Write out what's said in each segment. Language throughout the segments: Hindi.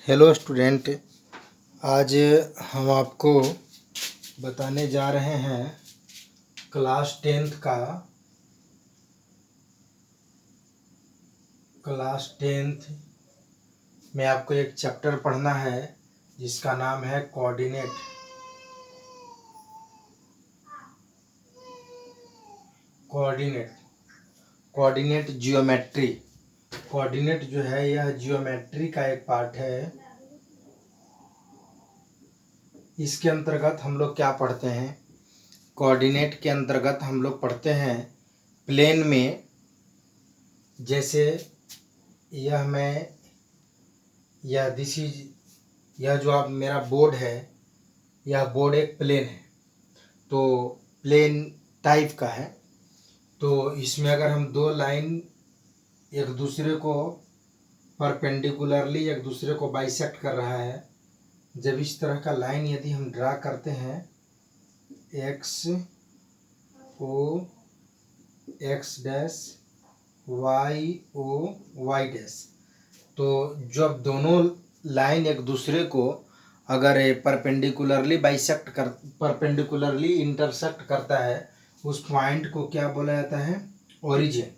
हेलो स्टूडेंट, आज हम आपको बताने जा रहे हैं क्लास टेंथ में आपको एक चैप्टर पढ़ना है जिसका नाम है कोऑर्डिनेट जियोमेट्री। कोऑर्डिनेट जो है यह जियोमेट्री का एक पार्ट है। इसके अंतर्गत हम लोग क्या पढ़ते हैं? कोऑर्डिनेट के अंतर्गत हम लोग पढ़ते हैं प्लेन में, जैसे यह जो आप मेरा बोर्ड है, यह बोर्ड एक प्लेन है, तो प्लेन टाइप का है। तो इसमें अगर हम दो लाइन एक दूसरे को परपेंडिकुलरली एक दूसरे को बाइसेक्ट कर रहा है, जब इस तरह का लाइन यदि हम ड्रा करते हैं X O X dash Y O Y dash, तो जब दोनों लाइन एक दूसरे को अगर परपेंडिकुलरली इंटरसेक्ट करता है, उस पॉइंट को क्या बोला जाता है? ओरिजिन।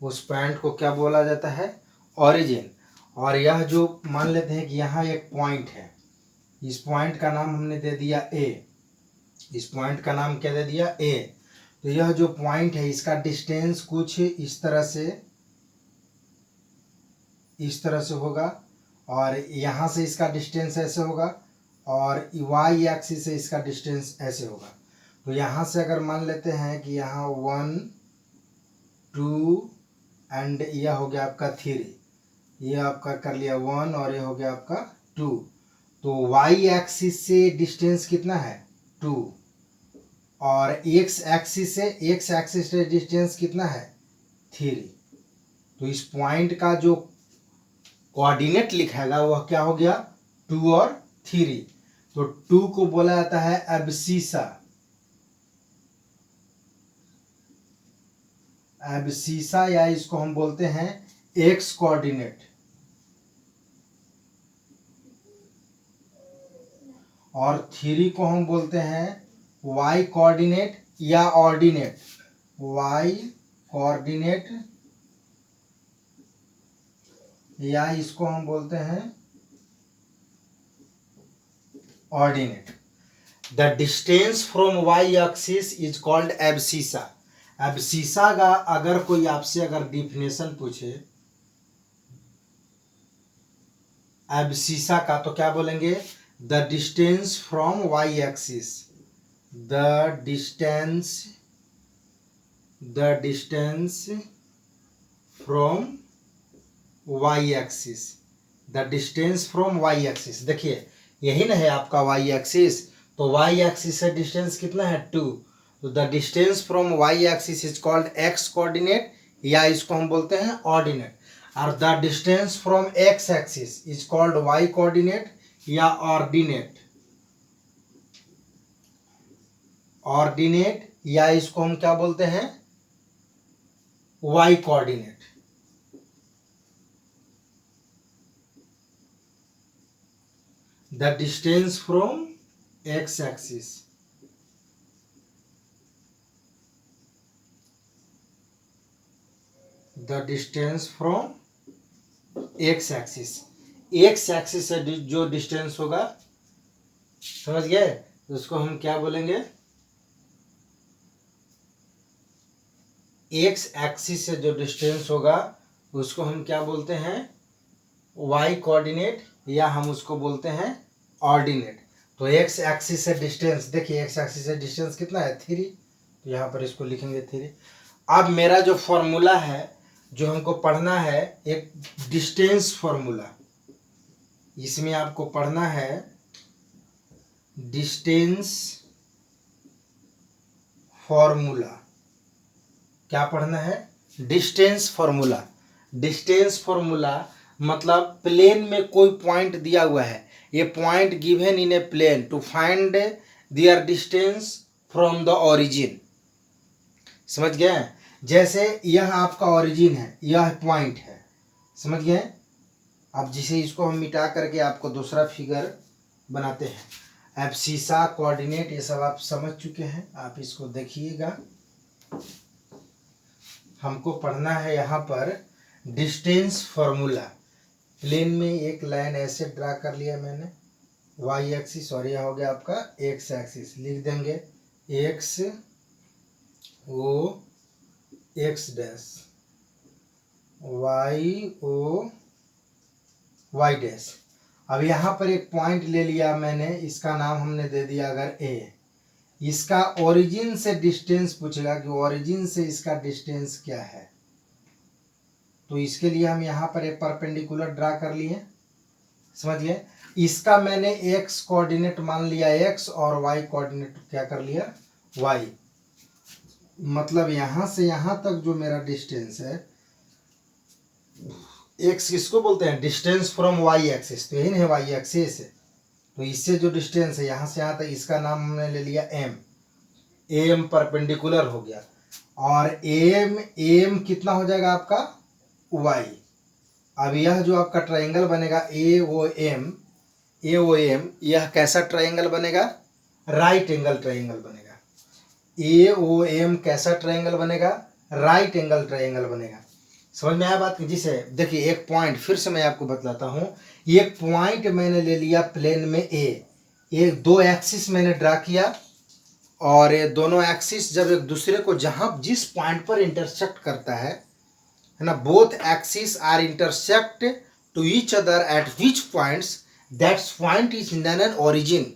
उस पॉइंट को क्या बोला जाता है? ओरिजिन। और यह जो मान लेते हैं कि यहाँ एक पॉइंट है, इस पॉइंट का नाम हमने दे दिया ए। इस पॉइंट का नाम क्या दे दिया? ए। तो यह जो पॉइंट है इसका डिस्टेंस कुछ इस तरह से होगा, और यहाँ से इसका डिस्टेंस ऐसे होगा, और वाई एक्सिस से इसका डिस्टेंस ऐसे होगा। तो यहाँ से अगर मान लेते हैं कि यहाँ 1 2 एंड यह हो गया आपका 3, यह आपका कर लिया 1 और यह हो गया आपका 2। तो वाई एक्सिस से डिस्टेंस कितना है? 2। और एक्स एक्सिस से डिस्टेंस कितना है? 3। तो इस पॉइंट का जो कोऑर्डिनेट लिखाएगा वह क्या हो गया? 2 और 3। तो 2 को बोला जाता है एब्सिसा, या इसको हम बोलते हैं एक्स कोऑर्डिनेट। और 3 को हम बोलते हैं वाई कोऑर्डिनेट या ऑर्डिनेट। वाई कोऑर्डिनेट, या इसको हम बोलते हैं ordinate. The distance from Y axis is called abscissa. Abscissa का अगर कोई आपसे अगर डिफिनेशन पूछे एब्सिसा का, तो क्या बोलेंगे? The distance from Y axis, the distance from Y axis, the distance from Y axis. देखिए यही ना है आपका वाई एक्सिस, तो वाई एक्सिस से डिस्टेंस कितना है? 2। तो the distance from Y axis is called X coordinate, या इसको हम बोलते हैं ऑर्डिनेट। और the distance from X axis is called Y coordinate या ऑर्डिनेट, या इसको हम क्या बोलते हैं? Y coordinate. The distance from x axis, the distance from x axis, x axis से जो डिस्टेंस होगा, समझ गए? तो उसको हम क्या बोलेंगे? x एक्सिस से जो डिस्टेंस होगा उसको हम क्या बोलते हैं? y कोऑर्डिनेट, या हम उसको बोलते हैं ऑर्डिनेट। तो x एक्सिस से डिस्टेंस, देखिए x एक्सिस से डिस्टेंस कितना है? 3। तो यहाँ पर इसको लिखेंगे 3। अब मेरा जो फॉर्मूला है जो हमको पढ़ना है, एक डिस्टेंस फॉर्मूला, इसमें आपको पढ़ना है डिस्टेंस फॉर्मूला। क्या पढ़ना है? Distance formula. डिस्टेंस फॉर्मूला मतलब प्लेन में कोई पॉइंट दिया हुआ है, ये point given in a plane to find their distance from the origin. समझ गए? जैसे यह आपका ओरिजिन है, यह पॉइंट है, समझ गए? अब जिसे इसको हम मिटा करके आपको दूसरा फिगर बनाते हैं। एब्सिसा, कोऑर्डिनेट, ये सब आप समझ चुके हैं, आप इसको देखिएगा। हमको पढ़ना है यहाँ पर डिस्टेंस फॉर्मूला। प्लेन में एक लाइन ऐसे ड्रा कर लिया मैंने, वाई एक्सिस, और यह हो गया आपका एक्स एक्सिस। लिख देंगे X O X dash, Y O Y dash. अब यहाँ पर एक पॉइंट ले लिया मैंने, इसका नाम हमने दे दिया अगर ए। इसका ओरिजिन से डिस्टेंस पूछेगा कि ओरिजिन से इसका डिस्टेंस क्या है, तो इसके लिए हम यहाँ पर एक परपेंडिकुलर ड्रा कर लिए, समझिए। इसका मैंने एक्स कोऑर्डिनेट मान लिया एक्स, और वाई कोऑर्डिनेट क्या कर लिया वाई। मतलब यहाँ से यहाँ तक जो मेरा डिस्टेंस है, एक्स किसको बोलते हैं, डिस्टेंस फ्रॉम वाई एक्सिस, तो यही नहीं वाई एक्सिस है। तो इससे जो डिस्टेंस है यहाँ से यहाँ तक, इसका नाम हमने ले लिया एम। एम परपेंडिकुलर हो गया, और एम एम कितना हो जाएगा आपका वाई। अब यह जो आपका ट्रायंगल बनेगा ए ओ एम, यह कैसा ट्रायंगल बनेगा, राइट एंगल ट्रायंगल बनेगा। ए ओ एम कैसा ट्रायंगल बनेगा, राइट एंगल ट्रायंगल बनेगा। समझ में आया बात। जिसे देखिए एक पॉइंट फिर से मैं आपको बतलाता हूँ। एक पॉइंट मैंने ले लिया प्लेन में ए, एक दो एक्सिस मैंने ड्रा किया, और ये दोनों एक्सिस जब एक दूसरे को जहाँ जिस पॉइंट पर इंटरसेक्ट करता है ना, both axis are intersect to each other at which points, that's point is known an origin.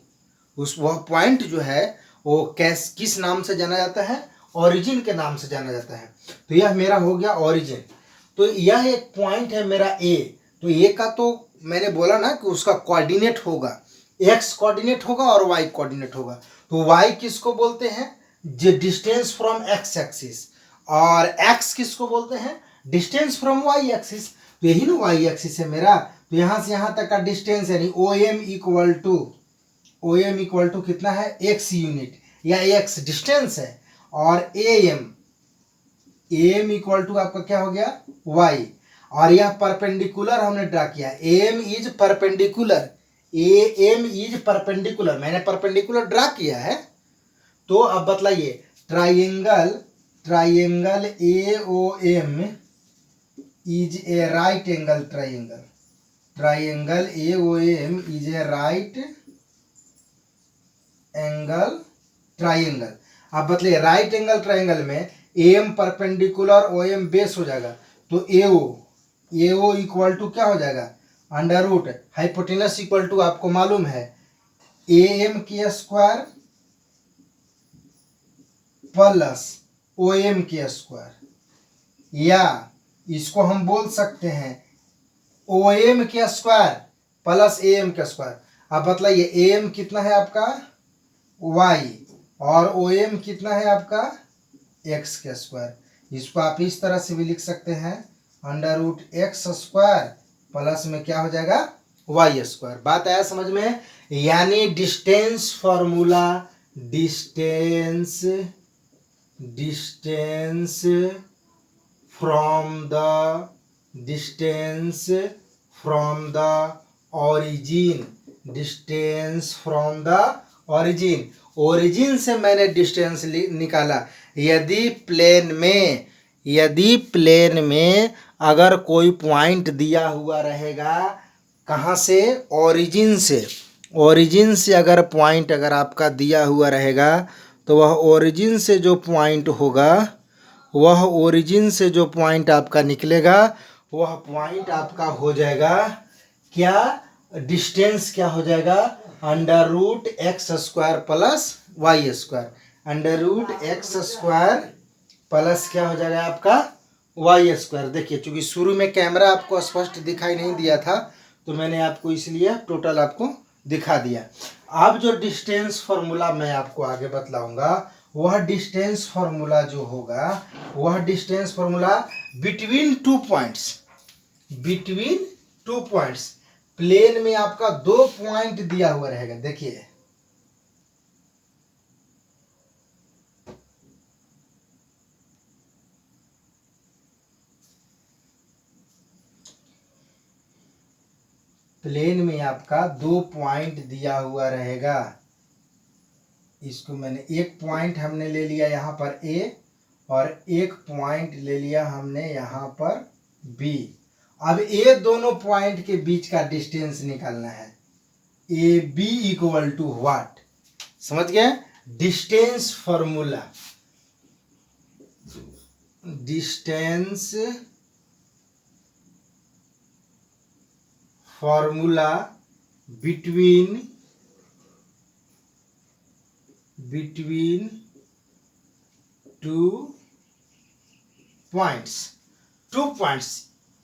उस वह पॉइंट जो है वो किस नाम से जाना जाता है, ओरिजिन के नाम से जाना जाता है। तो यह मेरा हो गया ओरिजिन। तो यह एक पॉइंट है मेरा ए। तो ए का तो मैंने बोला ना कि उसका कोऑर्डिनेट होगा, एक्स कोऑर्डिनेट होगा और वाई कोऑर्डिनेट होगा। तो वाई किसको बोलते हैं, जो डिस्टेंस फ्रॉम एक्स एक्सिस, और एक्स किसको बोलते हैं, डिस्टेंस फ्रॉम वाई एक्सिस। तो यही ना वाई एक्सिस है मेरा। तो यहाँ से यहाँ तक का डिस्टेंस यानी ओ एम इक्वल टू कितना है, एक्स यूनिट या एक्स डिस्टेंस है, और ए एम इक्वल टू आपका क्या हो गया वाई। और यह परपेंडिकुलर हमने ड्रा किया, M is perpendicular, M is perpendicular, मैंने परपेंडिकुलर ड्रा किया है। तो अब बतलाइए, triangle A O M is a right angle triangle, triangle A O M is a right angle triangle. अब बतलाइए राइट एंगल ट्राइंगल में M perpendicular O M base हो जाएगा, तो ए ओ इक्वल टू क्या हो जाएगा, under root hypotenuse equal to आपको मालूम है ए एम के स्क्वायर प्लस ओ एम के स्क्वायर, या इसको हम बोल सकते हैं ओ एम के स्क्वायर प्लस ए एम के स्क्वायर। अब बतलाइए ए एम कितना है आपका वाई, और ओ एम कितना है आपका एक्स के स्क्वायर। इसको आप इस तरह से भी लिख सकते हैं, under root X square plus में क्या हो जाएगा वाई स्क्वायर। बात आया समझ में। यानी distance formula, distance from the origin, distance from the origin, origin से मैंने डिस्टेंस निकाला। यदि प्लेन में अगर कोई पॉइंट दिया हुआ रहेगा, कहाँ से, ओरिजिन से अगर पॉइंट अगर आपका दिया हुआ रहेगा, तो वह ओरिजिन से जो पॉइंट होगा, वह ओरिजिन से जो पॉइंट आपका निकलेगा, वह पॉइंट आपका हो जाएगा क्या, डिस्टेंस क्या हो जाएगा, under root X square plus Y square, under root X square plus क्या हो जाएगा आपका वाई स्क्वायर। देखिए चूंकि शुरू में कैमरा आपको स्पष्ट दिखाई नहीं दिया था, तो मैंने आपको इसलिए टोटल आपको दिखा दिया। अब जो डिस्टेंस फॉर्मूला मैं आपको आगे बतलाऊंगा, वह डिस्टेंस फॉर्मूला जो होगा, वह distance formula between two points, plane में आपका दो पॉइंट दिया हुआ रहेगा। देखिए प्लेन में आपका 2 पॉइंट दिया हुआ रहेगा। इसको मैंने एक पॉइंट हमने ले लिया यहाँ पर A और एक पॉइंट ले लिया हमने यहाँ पर B। अब ये दोनों पॉइंट के बीच का डिस्टेंस निकालना है। A B equal to what, समझ गए? Distance formula, distance formula between two points.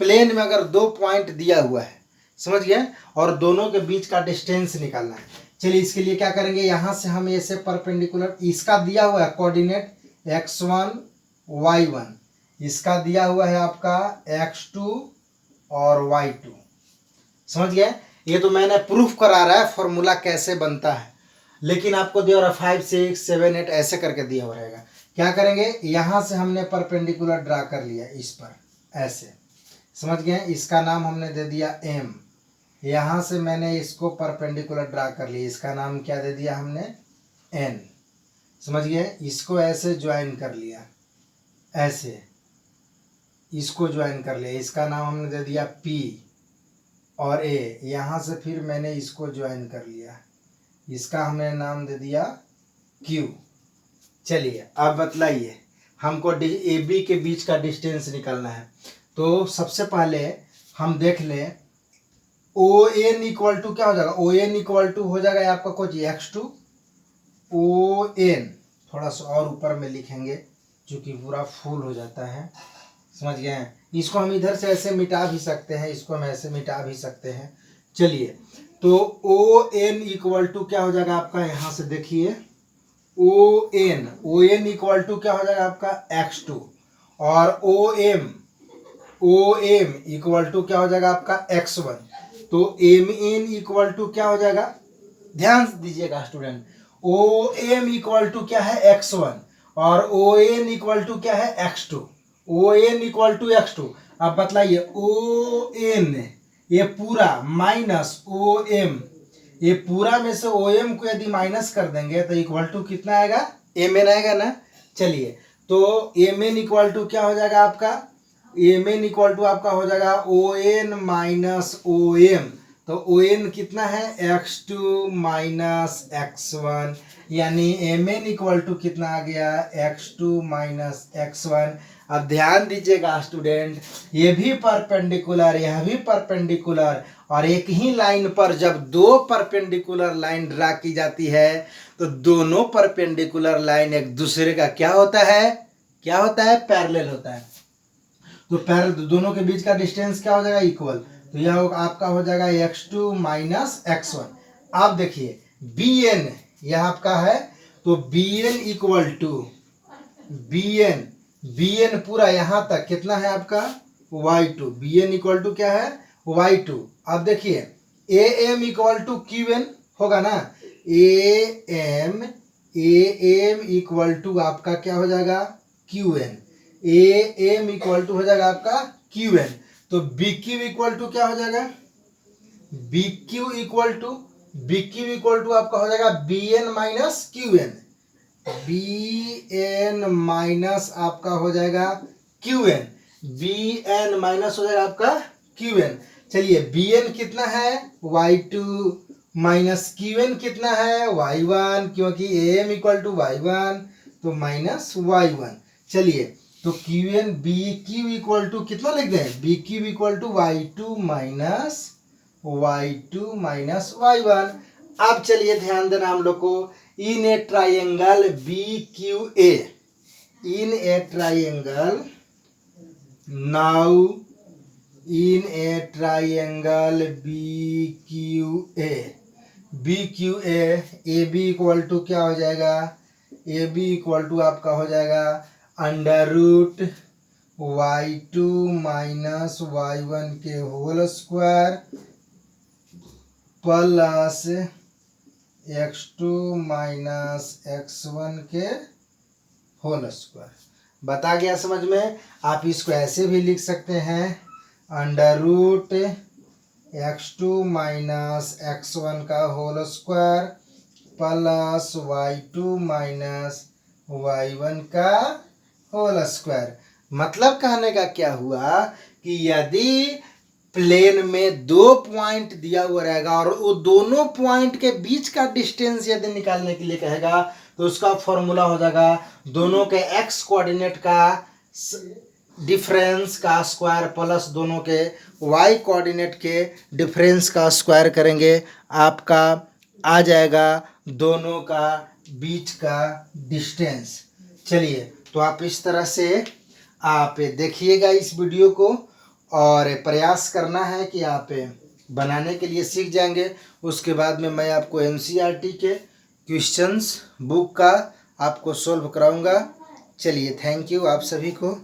Plane में अगर 2 पॉइंट दिया हुआ है, समझ गए, और दोनों के बीच का डिस्टेंस निकालना है। चलिए इसके लिए क्या करेंगे, यहां से हम ऐसे परपेंडिकुलर, इसका दिया हुआ है कोऑर्डिनेट x1 y1, इसका दिया हुआ है आपका x2 और y2, समझ गए? ये तो मैंने प्रूफ करा रहा है फॉर्मूला कैसे बनता है, लेकिन आपको दिया रहा 5 6 7 8 ऐसे करके दिया हुआ रहेगा। क्या करेंगे, यहां से हमने परपेंडिकुलर ड्रा कर लिया इस पर ऐसे, समझ गए? इसका नाम हमने दे दिया m। यहां से मैंने इसको परपेंडिकुलर ड्रा कर लिया, इसका नाम क्या दे दिया हमने, n, समझ गए? इसको ऐसे ज्वाइन कर लिया, ऐसे इसको ज्वाइन कर लिया, इसका नाम हमने दे दिया p और a। यहाँ से फिर मैंने इसको ज्वाइन कर लिया, इसका हमने नाम दे दिया q। चलिए अब बतलाइए, हमको ए बी के बीच का डिस्टेंस निकालना है। तो सबसे पहले हम देख लें ओ एन इक्वल टू क्या हो जाएगा, ओ एन इक्वल टू हो जाएगा आपका कुछ x2 ओ एन, थोड़ा सा और ऊपर में लिखेंगे क्योंकि पूरा फुल हो जाता है, समझ गए? इसको हम इधर से ऐसे मिटा भी सकते हैं, इसको हम ऐसे मिटा भी सकते हैं। चलिए तो ओ एन इक्वल टू क्या हो जाएगा आपका, यहाँ से देखिए ओ एन इक्वल टू क्या हो जाएगा आपका x2 और ओ एम इक्वल टू क्या हो जाएगा आपका x1। तो एम एन इक्वल टू क्या हो जाएगा, ध्यान दीजिएगा student, O M equal to क्या है x1 और ओ एन इक्वल टू क्या है x2, O N equal to x2। अब बतलाइए ओ एन ये पूरा माइनस ओ एम, ये पूरा में से ओ एम को यदि माइनस कर देंगे तो इक्वल टू कितना आएगा, एम एन आएगा ना। चलिए तो एम एन इक्वल टू क्या हो जाएगा आपका, एम एन इक्वल टू आपका हो जाएगा O N minus O M. तो ओ एन कितना है, x2 माइनस x1, यानी एम एन इक्वल टू कितना आ गया, x2 माइनस x1। अब ध्यान दीजिएगा स्टूडेंट, ये भी परपेंडिकुलर, यह भी परपेंडिकुलर, और एक ही लाइन पर जब 2 परपेंडिकुलर लाइन ड्रा की जाती है तो दोनों परपेंडिकुलर लाइन एक दूसरे का क्या होता है, पैरेलल होता है। तो पैरेलल दोनों के बीच का डिस्टेंस क्या हो जाएगा, इक्वल। तो यह आपका हो जाएगा x2 माइनस x1। अब देखिए bn यह आपका है, तो bn इक्वल टू bn पूरा यहाँ तक कितना है आपका y2, bn इक्वल टू क्या है y2। अब देखिए am इक्वल टू qn होगा ना, am इक्वल टू आपका क्या हो जाएगा qn, am इक्वल टू हो जाएगा आपका qn। तो bq इक्वल टू क्या हो जाएगा, bq इक्वल टू आपका हो जाएगा bn minus qn, bn minus आपका हो जाएगा qn, bn माइनस हो जाएगा आपका qn। चलिए bn कितना है y2 माइनस qn कितना है y1, क्योंकि am इक्वल टू y1 तो माइनस y1। चलिए तो qn bq इक्वल टू कितना लिख दें, bq equal to y2 minus y1। अब चलिए ध्यान देना हम लोग को, in a triangle BQA, in a triangle, now in a triangle BQA AB equal to क्या हो जाएगा, AB इक्वल टू आपका हो जाएगा under root y2 minus y1 के whole square plus x2 minus x1 के होल स्क्वायर। बता गया समझ में? आप इसको ऐसे भी लिख सकते हैं, under root x2 minus x1 का whole square plus y2 minus y1 का होल स्क्वायर। मतलब कहने का क्या हुआ कि यदि प्लेन में दो पॉइंट दिया हुआ रहेगा और वो दोनों पॉइंट के बीच का डिस्टेंस यदि निकालने के लिए कहेगा तो उसका फॉर्मूला हो जाएगा दोनों के x कोऑर्डिनेट का डिफरेंस का स्क्वायर प्लस दोनों के y कोऑर्डिनेट के डिफरेंस का स्क्वायर करेंगे, आपका आ जाएगा दोनों का बीच का डिस्टेंस। चलिए, तो आप इस तरह से आप देखिएगा इस वीडियो को और प्रयास करना है कि आप बनाने के लिए सीख जाएंगे। उसके बाद में मैं आपको एनसीईआरटी के क्वेश्चंस बुक का आपको सॉल्व कराऊंगा। चलिए, थैंक यू आप सभी को।